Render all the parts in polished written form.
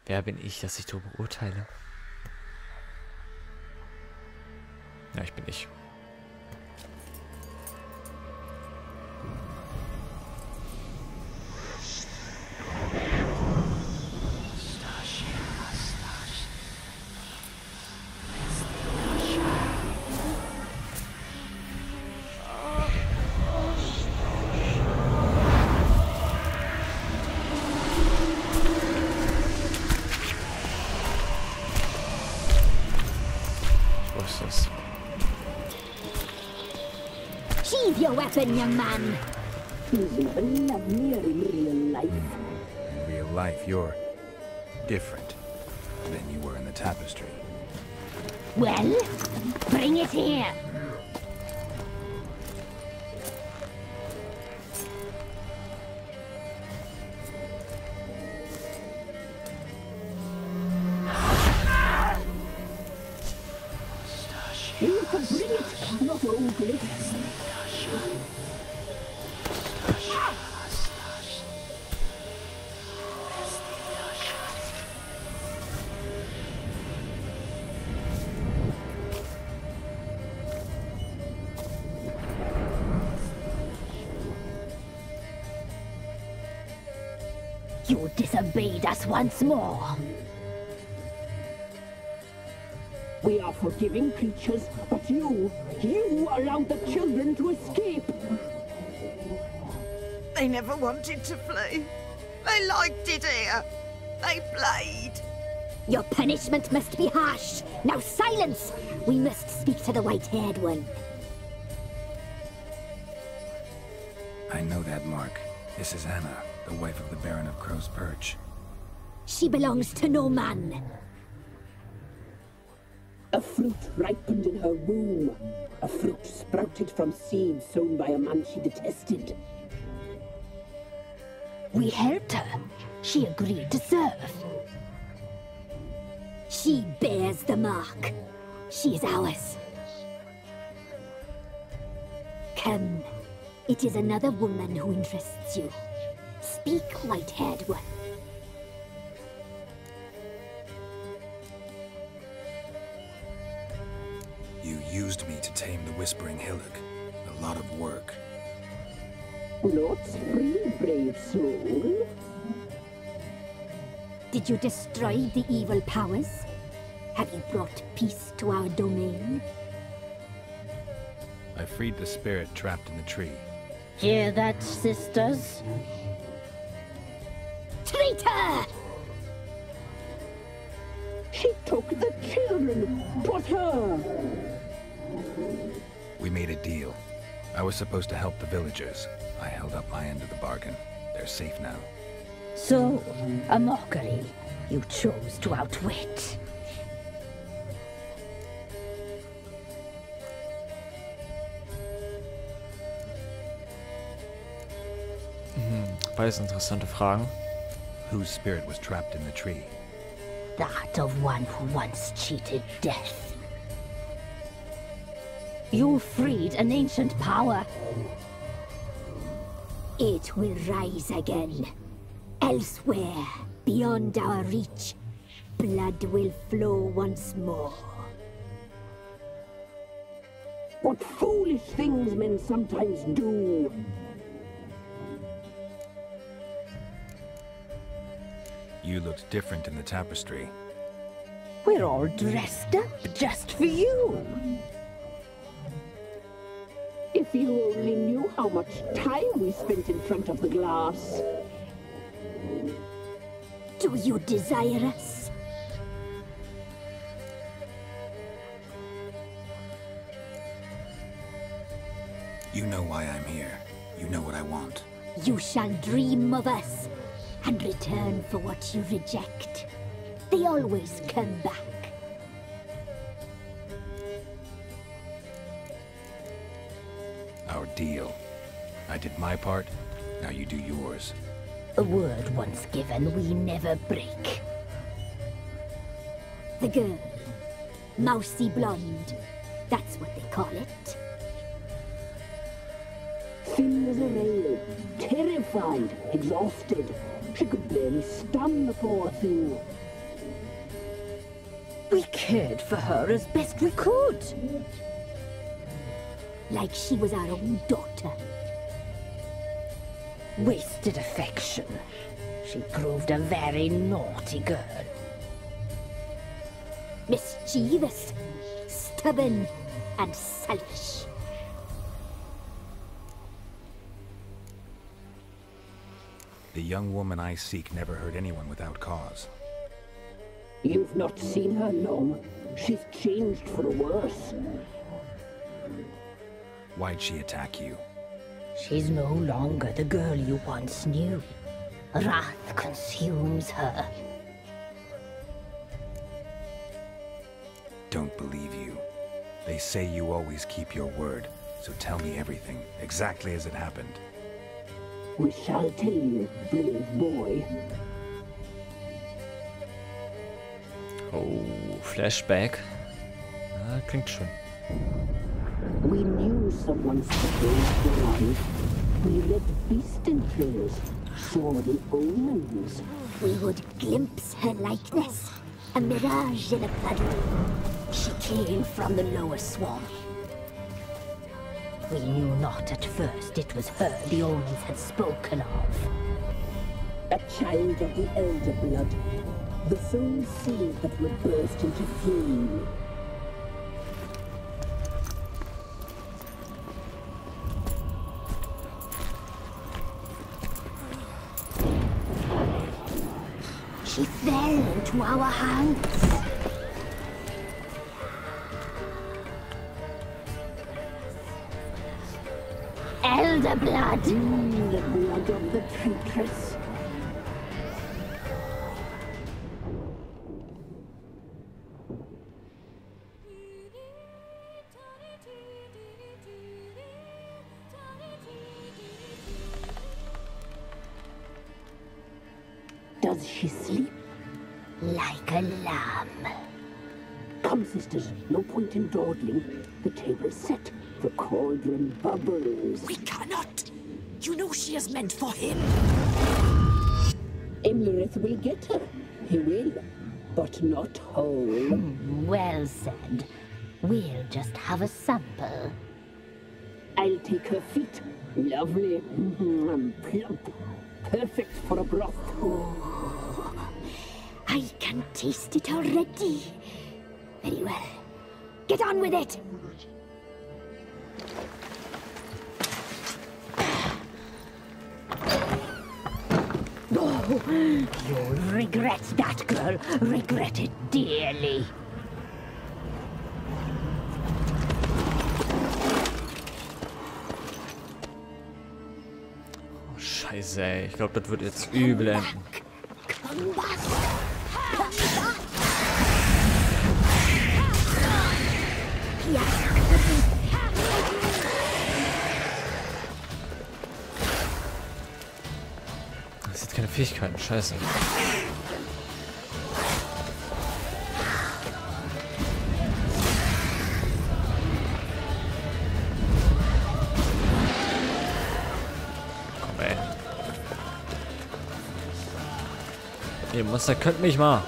Wer bin ich, dass ich darüber urteile? Ja, ich bin ich. Sheathe your weapon, young man. He's even lovelier in real life. In real life, you're different than you were in the tapestry. Well, bring it here. You can bring it, not only. You disobeyed us once more. We are forgiving creatures, but you allowed the children to escape. They never wanted to flee. They liked it here. They played. Your punishment must be harsh. Now silence! We must speak to the white-haired one. I know that mark. This is Anna, the wife of the Baron of Crow's Perch. She belongs to no man. A fruit ripened in her womb. A fruit sprouted from seeds sown by a man she detested. We helped her. She agreed to serve. She bears the mark. She is ours. Come. It is another woman who interests you. Speak, white-haired one. You used me to tame the Whispering Hillock. A lot of work. Lots free, brave soul. Did you destroy the evil powers? Have you brought peace to our domain? I freed the spirit trapped in the tree. Hear that, sisters? Traitor! She took the children. 'Twas her. We made a deal. I was supposed to help the villagers. I held up my end of the bargain. They're safe now. So, a mockery you chose to outwit. Beides interessante Fragen. Whose spirit was trapped in the tree? That of one who once cheated death. You freed an ancient power. It will rise again. Elsewhere, beyond our reach, blood will flow once more. What foolish things men sometimes do. You looked different in the tapestry. We're all dressed up just for you. If you only knew how much time we spent in front of the glass. Do you desire us? You know why I'm here. You know what I want. You shall dream of us and return for what you reject. They always come back. Our deal. I did my part, now you do yours. A word once given, we never break. The girl. Mousy blonde. That's what they call it. Thin as a rail, terrified, exhausted. She could barely stand the poor thing. We cared for her as best we could. Like she was our own daughter. Wasted affection. She proved a very naughty girl. Mischievous, stubborn, and selfish. The young woman I seek never hurt anyone without cause. You've not seen her long. She's changed for the worse. Why'd she attack you? She's no longer the girl you once knew. Wrath consumes her. Don't believe you. They say you always keep your word, so tell me everything, exactly as it happened. We shall tell you, brave boy. Oh, Flashback. Ja, klingt schön. We knew someone's supposed to arrive. We read beasting tales, saw the omens. We would glimpse her likeness, a mirage in a puddle. She came from the lower swamp. We knew not at first it was her the omens had spoken of. A child of the elder blood, the soul seed that would burst into flame. She fell into our hands. Elder blood! The blood of the traitress. Does she sleep? Like a lamb. Come, sisters, no point in dawdling. The table's set. The cauldron bubbles. We cannot. You know she is meant for him. Imlerith will get her. He will, but not whole. Well said. We'll just have a sample. I'll take her feet. Lovely. Plump. Perfect for a broth. I can taste it already. Very well. Get on with it. Oh, you'll regret that, girl. Regret it dearly. Oh, Scheiße, ey. Ich glaube, das wird jetzt übel enden. Come back. Come back. Ja. Das sind keine Fähigkeiten, scheiße. Komm, ey. Ihr Monster könnt mich mal.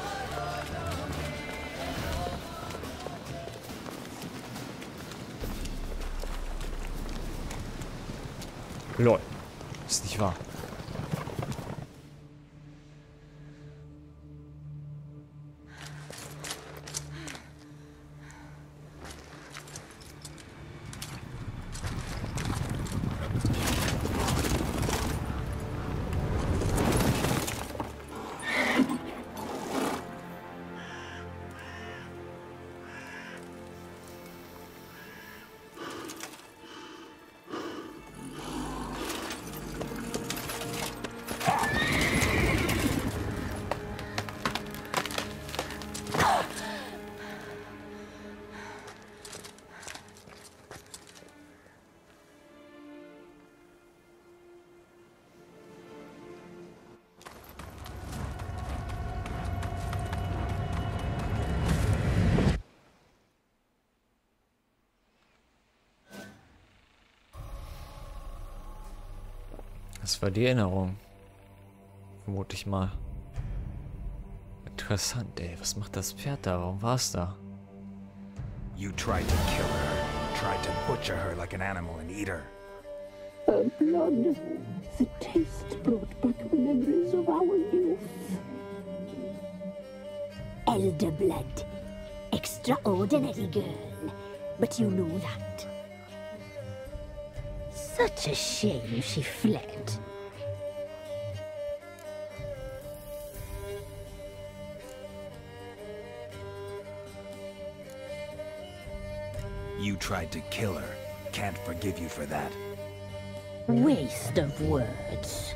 Lol. Ist nicht wahr. Das war die Erinnerung. Vermute ich mal. Mit Interessant, ey. Was macht das Pferd da? Warum war es da? You tried to kill her. Tried to butcher her like an animal and eat her. Her blood. The taste brought back memories of our youth. Elder blood. Extraordinary girl. But you know that. Such a shame she fled. You tried to kill her. Can't forgive you for that. Waste of words.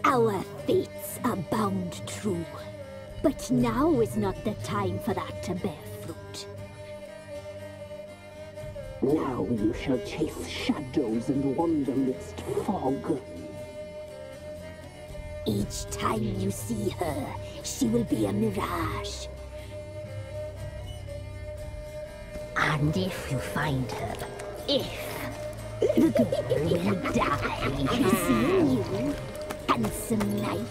Our fates are bound true. But now is not the time for that to bear fruit. Now you shall chase shadows and wander midst fog. Each time you see her, she will be a mirage. And if you find her, the girl will die. Seeing you, handsome knight.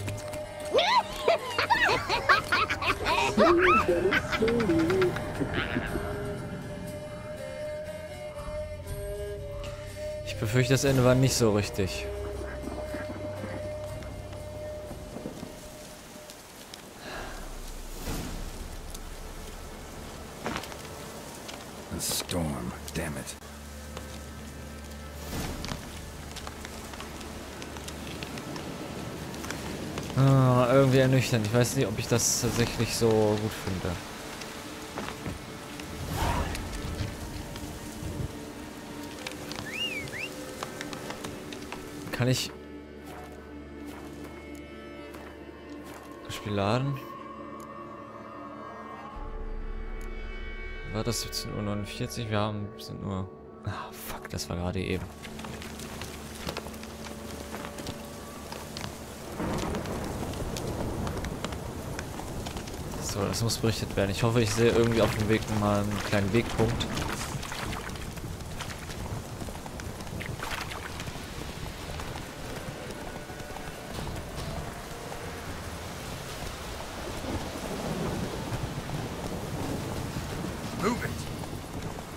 Ich befürchte, das Ende war nicht so richtig. A storm, damn it. Ah, irgendwie ernüchternd. Ich weiß nicht, ob ich das tatsächlich so gut finde. Kann ich das Spiel laden? War das 17:49 Uhr? Wir haben 17 Uhr. Ah, fuck, das war gerade eben. So, das muss berichtet werden. Ich hoffe, ich sehe irgendwie auf dem Weg mal einen kleinen Wegpunkt.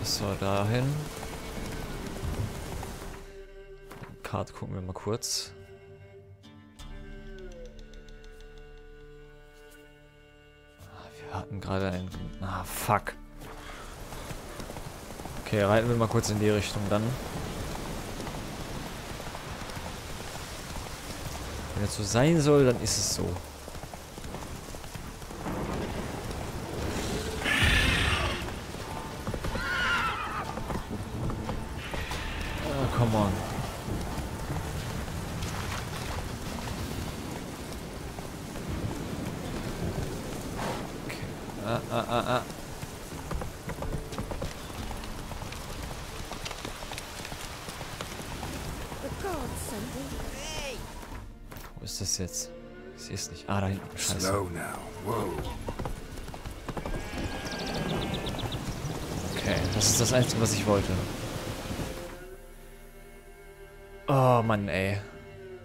So, dahin. Karte gucken wir mal kurz. Wir hatten gerade einen... Ah, fuck. Okay, reiten wir mal kurz in die Richtung dann. Wenn es so sein soll, dann ist es so. Come on. Okay. Wo ist das jetzt? Ich sehe es nicht. Ah, da hinten. Scheiße. Slow now. Whoa. Okay, das ist das Einzige, was ich wollte. Oh Mann, ey.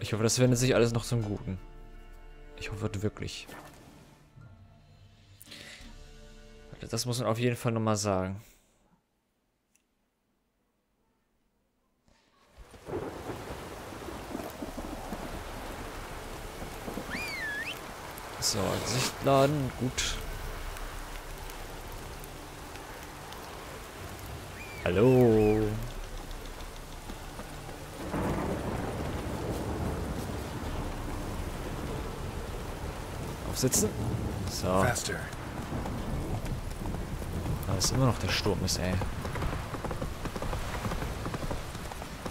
Ich hoffe, das wendet sich alles noch zum Guten. Ich hoffe wirklich. Das muss man auf jeden Fall nochmal sagen. So, Sicht laden, gut. Hallo. Aufsitzen. So. Faster. Da ist immer noch der Sturm ist, ey.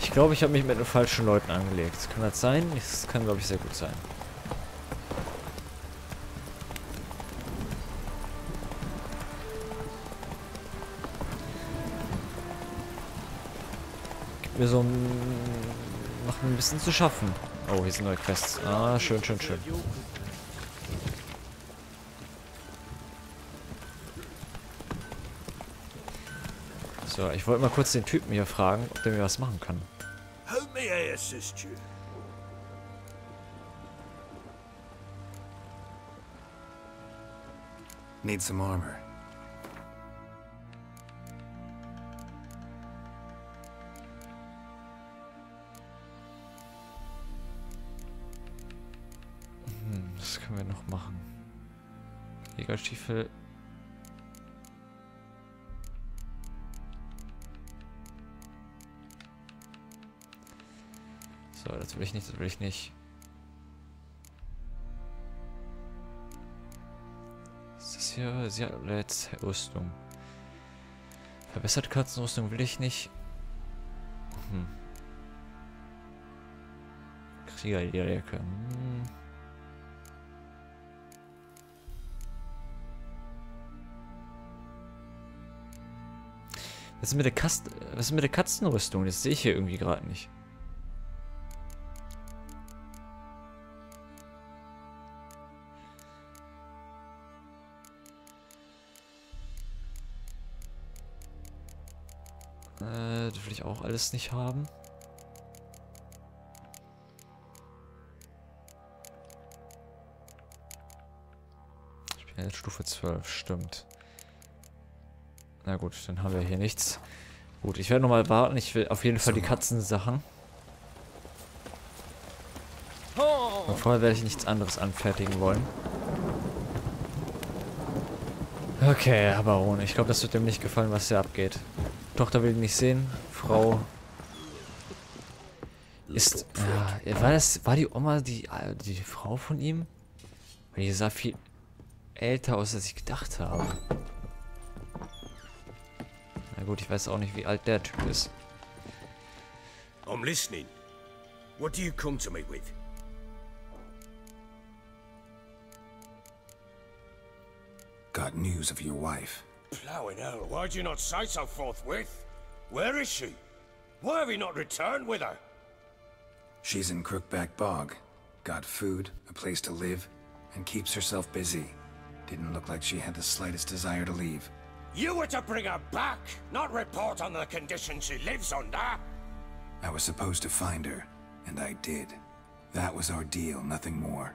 Ich glaube, ich habe mich mit den falschen Leuten angelegt. Kann das sein? Das kann, glaube ich, sehr gut sein. Gibt mir so ein... Macht mir ein bisschen zu schaffen. Oh, hier sind neue Quests. Ah, schön, schön, schön. So, ich wollte mal kurz den Typen hier fragen, ob der mir was machen kann. How may I assist you? Need some armor. Was können wir noch machen? Jägerstiefel. So, das will ich nicht, das will ich nicht. Was ist das hier? Sie hat jetzt Rüstung. Verbesserte Katzenrüstung will ich nicht. Kriegerjacke. Was ist mit der Katzenrüstung? Das sehe ich hier irgendwie gerade nicht. Das will ich auch alles nicht haben. Ich bin jetzt Stufe 12, stimmt. Na gut, dann haben wir hier nichts. Gut, ich werde nochmal warten. Ich will auf jeden Fall die Katzensachen. Und vorher werde ich nichts anderes anfertigen wollen. Okay, Herr Baron. Ich glaube, das wird dem nicht gefallen, was hier abgeht. Tochter will ihn nicht sehen. Frau ist... Ja, war die Oma die Frau von ihm? Weil die sah viel älter aus, als ich gedacht habe. Na gut, ich weiß auch nicht, wie alt der Typ ist. I'm listening. What do you come to me with? Got news of your wife. Plowing hell, why'd you not say so forthwith? Where is she? Why have you not returned with her? She's in Crookback Bog. Got food, a place to live, and keeps herself busy. Didn't look like she had the slightest desire to leave. You were to bring her back, not report on the conditions she lives under. I was supposed to find her, and I did. That was our deal, nothing more.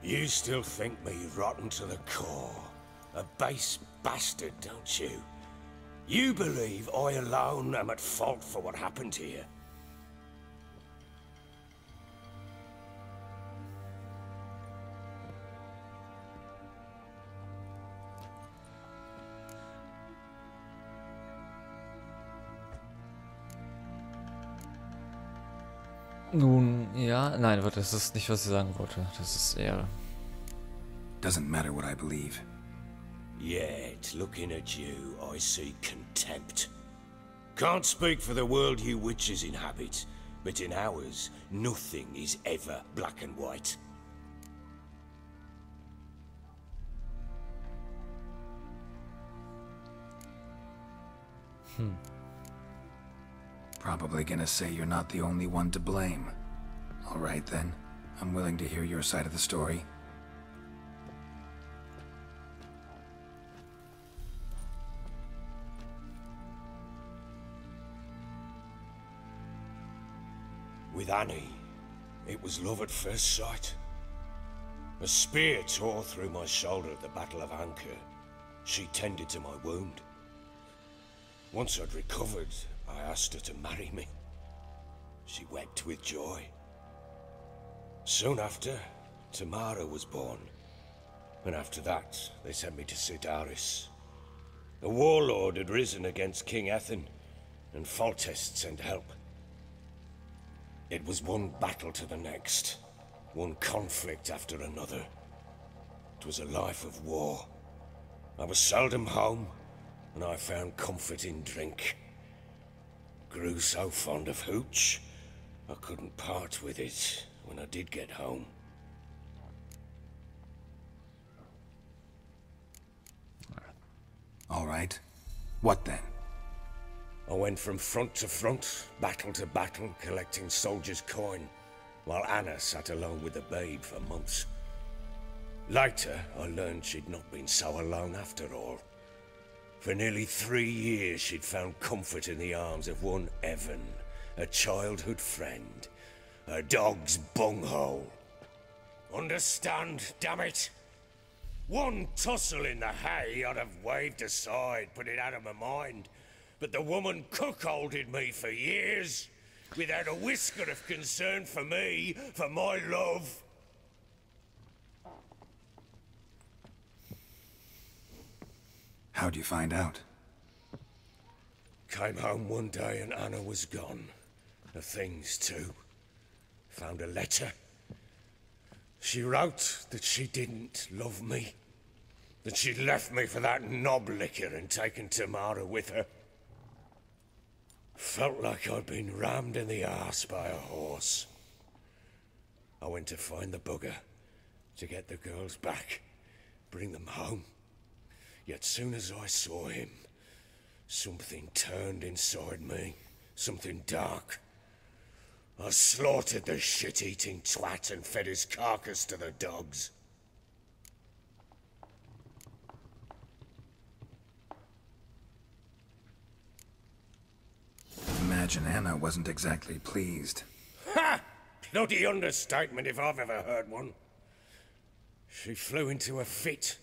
You still think me rotten to the core. A base bastard, don't you? You believe I alone am at fault for what happened here. Nun, ja, nein, warte, das ist nicht, was ich sagen wollte. Das ist eher... Doesn't matter what I believe. Yet, looking at you, I see contempt. Can't speak for the world you witches inhabit, but in ours, nothing is ever black and white. Probably gonna say you're not the only one to blame. Alright then, I'm willing to hear your side of the story. With Annie, it was love at first sight. A spear tore through my shoulder at the Battle of Anchor. She tended to my wound. Once I'd recovered, I asked her to marry me. She wept with joy. Soon after, Tamara was born. And after that, they sent me to Sidaris. A warlord had risen against King Ethan, and Foltest sent help. It was one battle to the next, one conflict after another. It was a life of war. I was seldom home, and I found comfort in drink. Grew so fond of hooch, I couldn't part with it when I did get home. All right. What then? I went from front to front, battle to battle, collecting soldiers' coin, while Anna sat alone with the babe for months. Later, I learned she'd not been so alone after all. For nearly 3 years, she'd found comfort in the arms of one Evan, a childhood friend, a dog's bunghole. Understand, damn it? One tussle in the hay I'd have waved aside, put it out of my mind. But the woman cuckolded me for years, without a whisker of concern for me, for my love. How'd you find out? Came home one day and Anna was gone. The things too. Found a letter. She wrote that she didn't love me. That she'd left me for that knob licker and taken Tamara with her. Felt like I'd been rammed in the arse by a horse. I went to find the bugger, to get the girls back, bring them home. Yet soon as I saw him, something turned inside me, something dark. I slaughtered the shit-eating twat and fed his carcass to the dogs. Imagine Anna wasn't exactly pleased. Ha! Bloody understatement if I've ever heard one. She flew into a fit,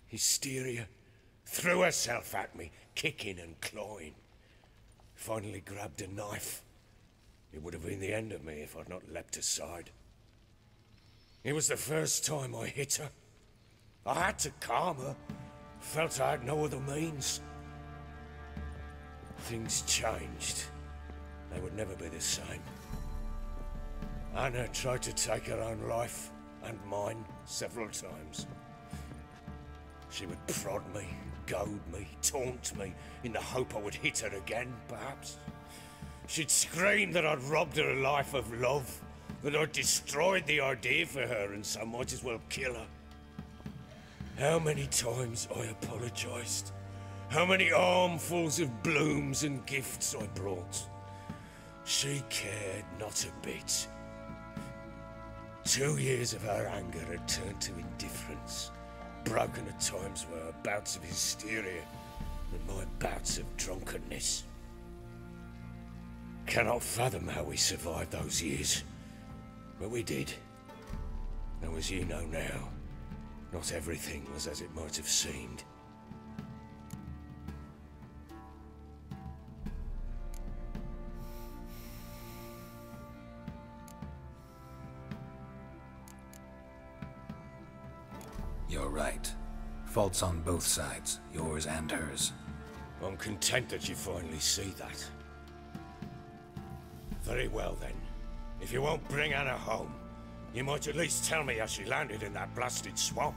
hysteria, threw herself at me, kicking and clawing. Finally grabbed a knife. It would have been the end of me if I'd not leapt aside. It was the first time I hit her. I had to calm her. Felt I had no other means. Things changed. They would never be the same. Anna tried to take her own life, and mine, several times. She would prod me, goad me, taunt me, in the hope I would hit her again, perhaps. She'd scream that I'd robbed her life of love, that I'd destroyed the idea for her and so might as well kill her. How many times I apologized. How many armfuls of blooms and gifts I brought. She cared not a bit. 2 years of her anger had turned to indifference, broken at times by her bouts of hysteria and my bouts of drunkenness. Cannot fathom how we survived those years, but we did. Though as you know now, not everything was as it might have seemed. You're right. Faults on both sides, yours and hers. I'm content that you finally see that. Very well then. If you won't bring Anna home, you might at least tell me how she landed in that blasted swamp.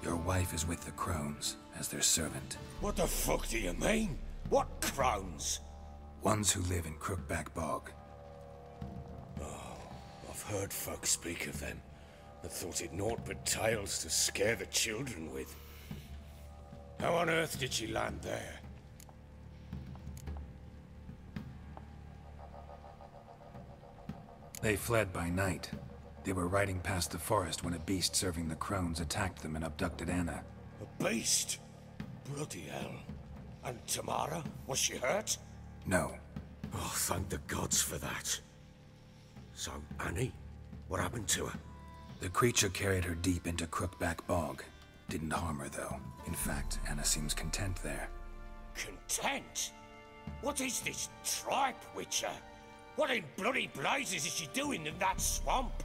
Your wife is with the crones, as their servant. What the fuck do you mean? What crones? Ones who live in Crookback Bog. Oh, I've heard folk speak of them. I thought it naught but tales to scare the children with. How on earth did she land there? They fled by night. They were riding past the forest when a beast serving the crones attacked them and abducted Anna. A beast? Bloody hell. And Tamara? Was she hurt? No. Oh, thank the gods for that. So, Annie? What happened to her? The creature carried her deep into Crookback Bog. Didn't harm her, though. In fact, Anna seems content there. Content? What is this tripe, Witcher? What in bloody blazes is she doing in that swamp?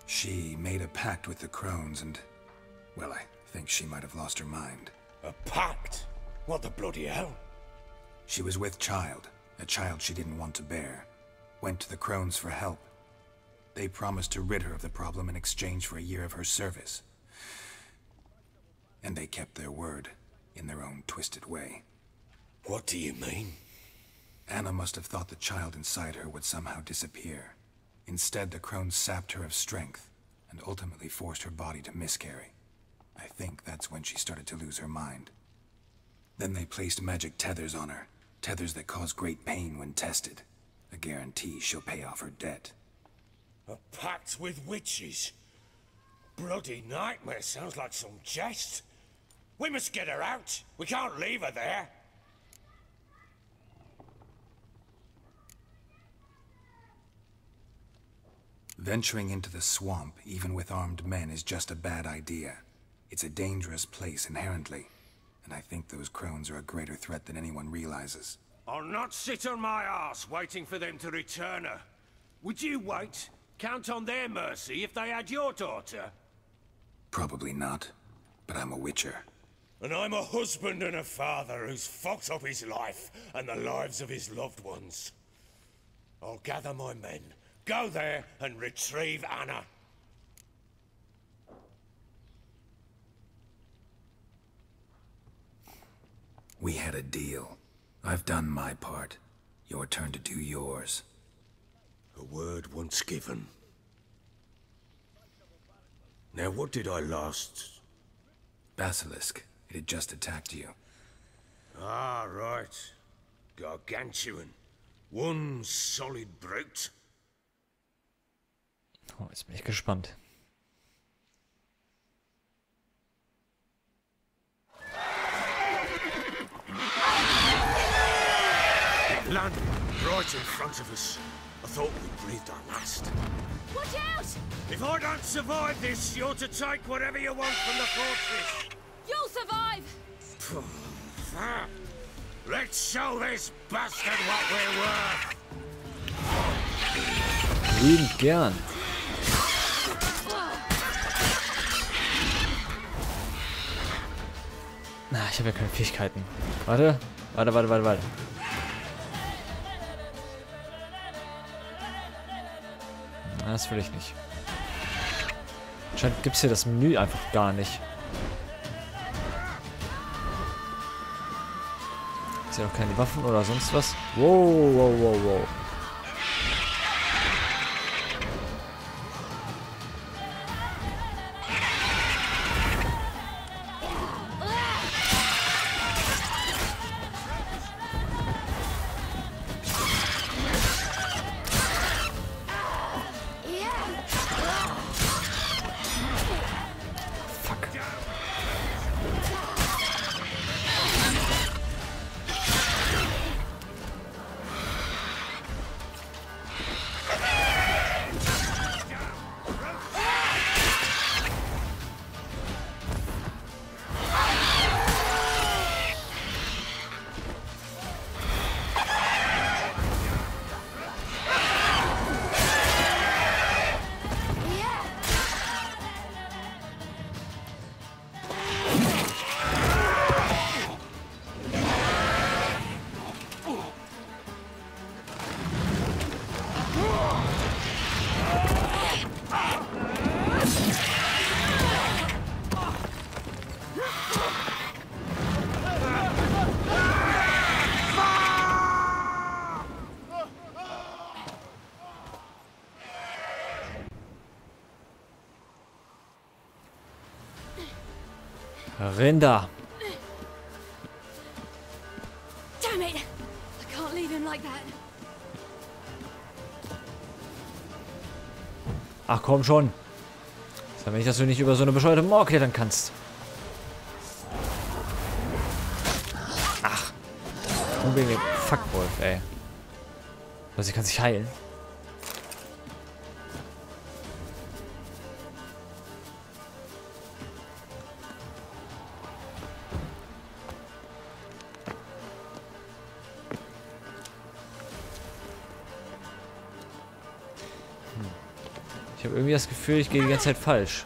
She made a pact with the crones and... well, I think she might have lost her mind. A pact? What the bloody hell? She was with child, a child she didn't want to bear. Went to the crones for help. They promised to rid her of the problem in exchange for a year of her service. And they kept their word, in their own twisted way. What do you mean? Anna must have thought the child inside her would somehow disappear. Instead, the crones sapped her of strength, and ultimately forced her body to miscarry. I think that's when she started to lose her mind. Then they placed magic tethers on her, tethers that cause great pain when tested. A guarantee she'll pay off her debt. A pact with witches? Bloody nightmare, sounds like some jest. We must get her out. We can't leave her there. Venturing into the swamp, even with armed men, is just a bad idea. It's a dangerous place inherently, and I think those crones are a greater threat than anyone realizes. I'll not sit on my arse waiting for them to return her. Would you wait? Count on their mercy if they had your daughter? Probably not, but I'm a witcher. And I'm a husband and a father who's fucked up his life and the lives of his loved ones. I'll gather my men, go there and retrieve Anna. We had a deal. I've done my part. Your turn to do yours. A word once given. Now what did I last... Basilisk. It had just attacked you. Ah, right. Gargantuan. One solid brute. Oh, jetzt bin ich gespannt. Land right in front of us. I thought we breathed our last. Watch out! If I don't survive this, you're to take whatever you want from the fortress. You'll survive! Let's show this bastard what we're worth. Liebend gern. Na, ich habe ja keine Fähigkeiten. Warte. Na, das will ich nicht. Anscheinend gibt es hier das Menü einfach gar nicht. Ist ja noch keine Waffen oder sonst was. Wow. Rinder. Damn it! I can't leave him like that. Ach komm schon. Sag mir nicht, dass du nicht über so eine bescheuerte Mauer klettern kannst. Ach. Und wegen dem Fuckwolf, ey. Also sie kann sich heilen. Ich habe irgendwie das Gefühl, ich gehe die ganze Zeit falsch.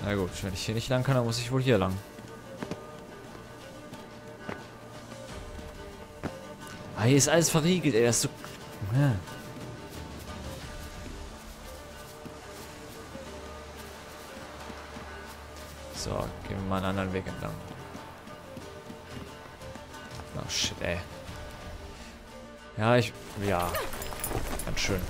Na gut, wenn ich hier nicht lang kann, dann muss ich wohl hier lang. Ah, hier ist alles verriegelt, ey. Das ist so... Ja. So, gehen wir mal einen anderen Weg entlang. Oh shit, ey. Ja, ja. Ganz schön.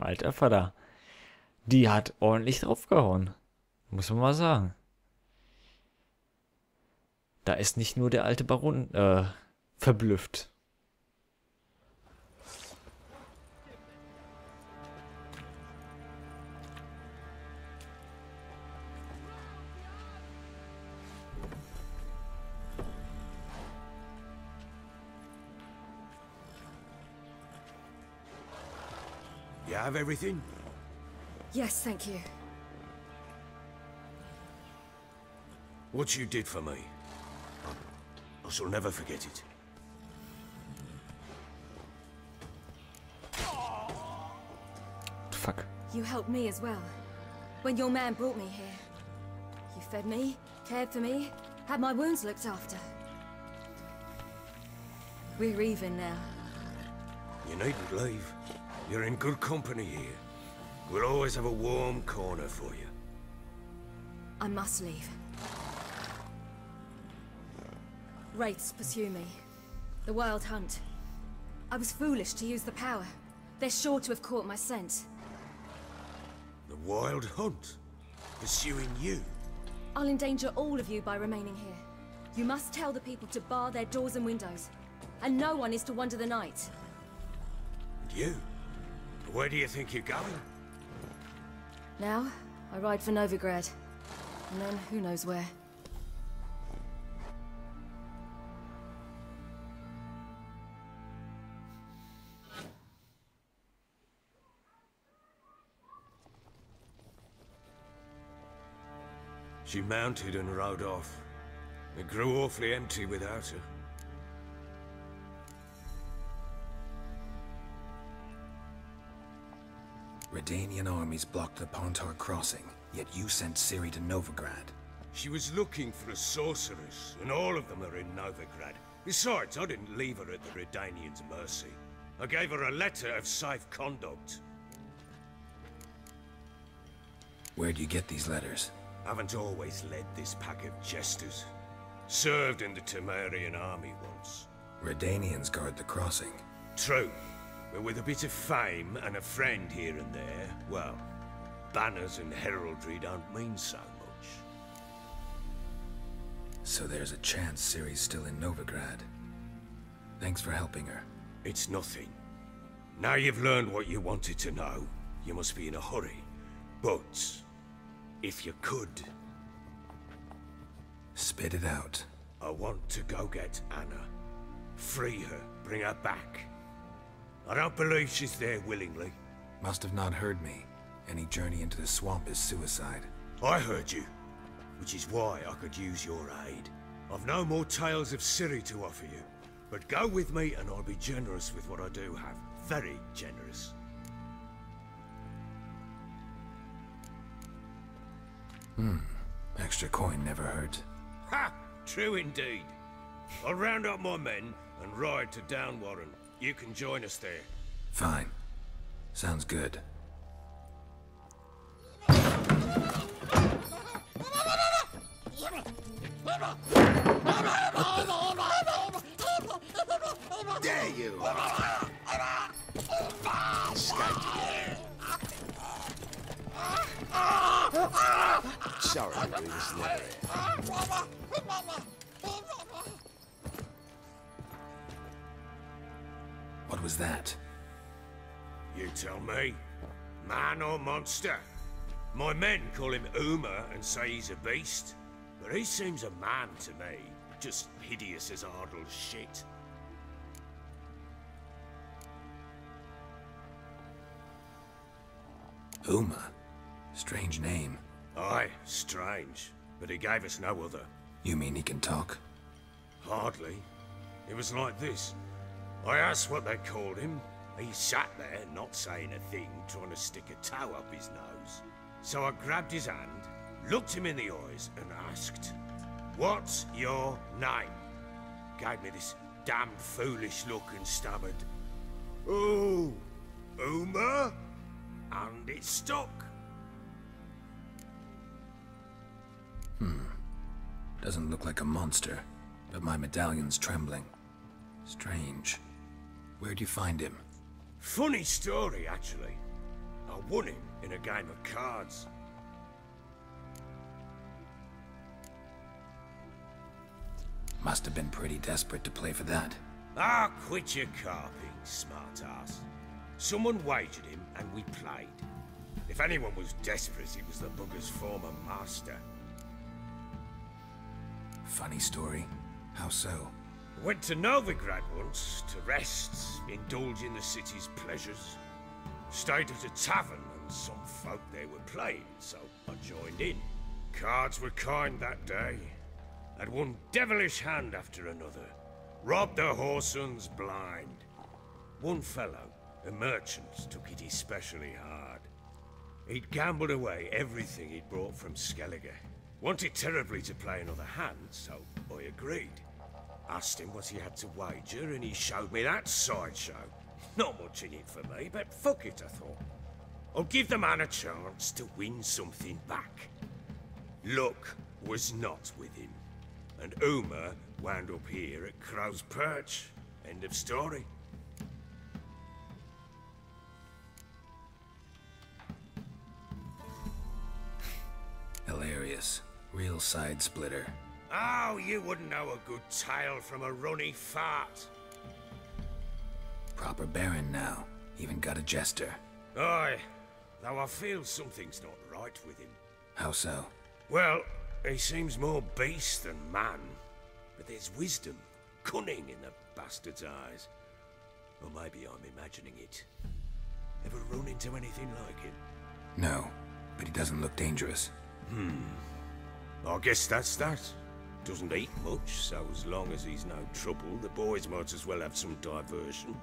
Alter Vater. Die hat ordentlich draufgehauen. Muss man mal sagen. Da ist nicht nur der alte Baron verblüfft. You have everything? Yes, thank you. What you did for me, I shall never forget it. Fuck. You helped me as well. When your man brought me here. You fed me, cared for me, had my wounds looked after. We're even now. You needn't leave. You're in good company here. We'll always have a warm corner for you. I must leave. Wraiths pursue me. The Wild Hunt. I was foolish to use the power. They're sure to have caught my scent. The Wild Hunt? Pursuing you? I'll endanger all of you by remaining here. You must tell the people to bar their doors and windows. And no one is to wander the night. And you? Where do you think you're going? Now, I ride for Novigrad. And then, who knows where. She mounted and rode off. It grew awfully empty without her. Redanian armies blocked the Pontar crossing, yet you sent Ciri to Novigrad. She was looking for a sorceress, and all of them are in Novigrad. Besides, I didn't leave her at the Redanians' mercy. I gave her a letter of safe conduct. Where'd you get these letters? Haven't always led this pack of jesters. Served in the Temerian army once. Redanians guard the crossing. True. But with a bit of fame and a friend here and there, well, banners and heraldry don't mean so much. So there's a chance Ciri's still in Novigrad. Thanks for helping her. It's nothing. Now you've learned what you wanted to know, you must be in a hurry. But, if you could... Spit it out. I want to go get Anna. Free her, bring her back. I don't believe she's there willingly. Must have not heard me. Any journey into the swamp is suicide. I heard you, which is why I could use your aid. I've no more tales of Ciri to offer you, but go with me and I'll be generous with what I do have. Very generous. Extra coin never hurt. Ha! True indeed. I'll round up my men and ride to Downwarren. You can join us there. Fine. Sounds good. Dare you! Sorry, we was never here. What was that? You tell me. Man or monster? My men call him Uma and say he's a beast, but he seems a man to me. Just hideous as Ardle's shit. Uma? Strange name. Aye, strange. But he gave us no other. You mean he can talk? Hardly. It was like this. I asked what they called him. He sat there, not saying a thing, trying to stick a toe up his nose. So I grabbed his hand, looked him in the eyes, and asked, "What's your name?" Gave me this damned foolish look and stammered, "Oh, Uma?" And it stuck. Doesn't look like a monster, but my medallion's trembling. Strange. Where'd you find him? Funny story, actually. I won him in a game of cards. Must have been pretty desperate to play for that. Ah, quit your carping, smart-ass. Someone wagered him, and we played. If anyone was desperate, it was the bugger's former master. Funny story. How so? Went to Novigrad once, to rest, indulge in the city's pleasures. Stayed at a tavern, and some folk there were playing, so I joined in. Cards were kind that day. Had one devilish hand after another. Robbed the whoresons blind. One fellow, a merchant, took it especially hard. He'd gambled away everything he'd brought from Skellige. Wanted terribly to play another hand, so I agreed. Asked him what he had to wager, and he showed me that sideshow. Not much in it for me, but fuck it, I thought. I'll give the man a chance to win something back. Luck was not with him, and Uma wound up here at Crow's Perch. End of story. Hilarious. Real side splitter. Oh, you wouldn't know a good tale from a runny fart. Proper baron now. Even got a jester. Aye, though I feel something's not right with him. How so? Well, he seems more beast than man. But there's wisdom, cunning in the bastard's eyes. Or maybe I'm imagining it. Ever run into anything like him? No, but he doesn't look dangerous. I guess that's that. Doesn't eat much, so as long as he's no trouble, the boys might as well have some diversion.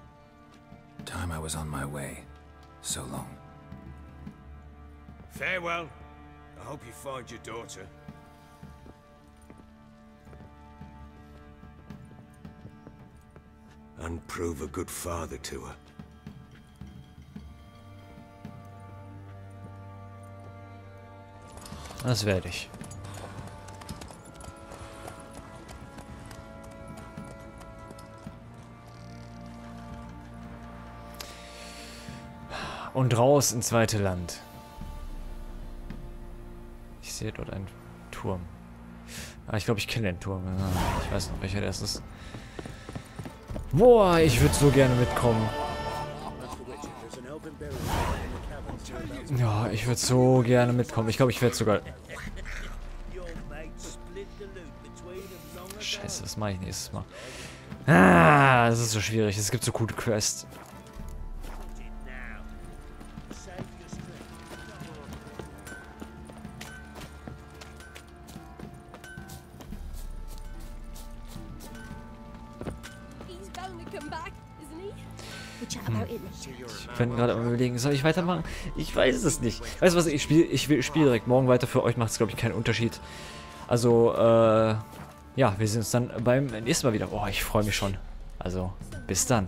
Time I was on my way. So long. Farewell. I hope you find your daughter. And prove a good father to her. Das werde ich. Und raus ins weite Land. Ich sehe dort einen Turm. Ah, ich glaube, ich kenne den Turm. Ich weiß noch, welcher das ist. Boah, ich würde so gerne mitkommen. Ja, ich würde so gerne mitkommen. Ich glaube, ich werde sogar... Scheiße, das mache ich nächstes Mal. Ah, das ist so schwierig. Es gibt so gute Quests. Ich bin gerade am Überlegen, soll ich weitermachen? Ich weiß es nicht. Weißt du was, ich spiele direkt morgen weiter. Für euch macht es, glaube ich, keinen Unterschied. Also, ja, wir sehen uns dann beim nächsten Mal wieder. Boah, ich freue mich schon. Also, bis dann.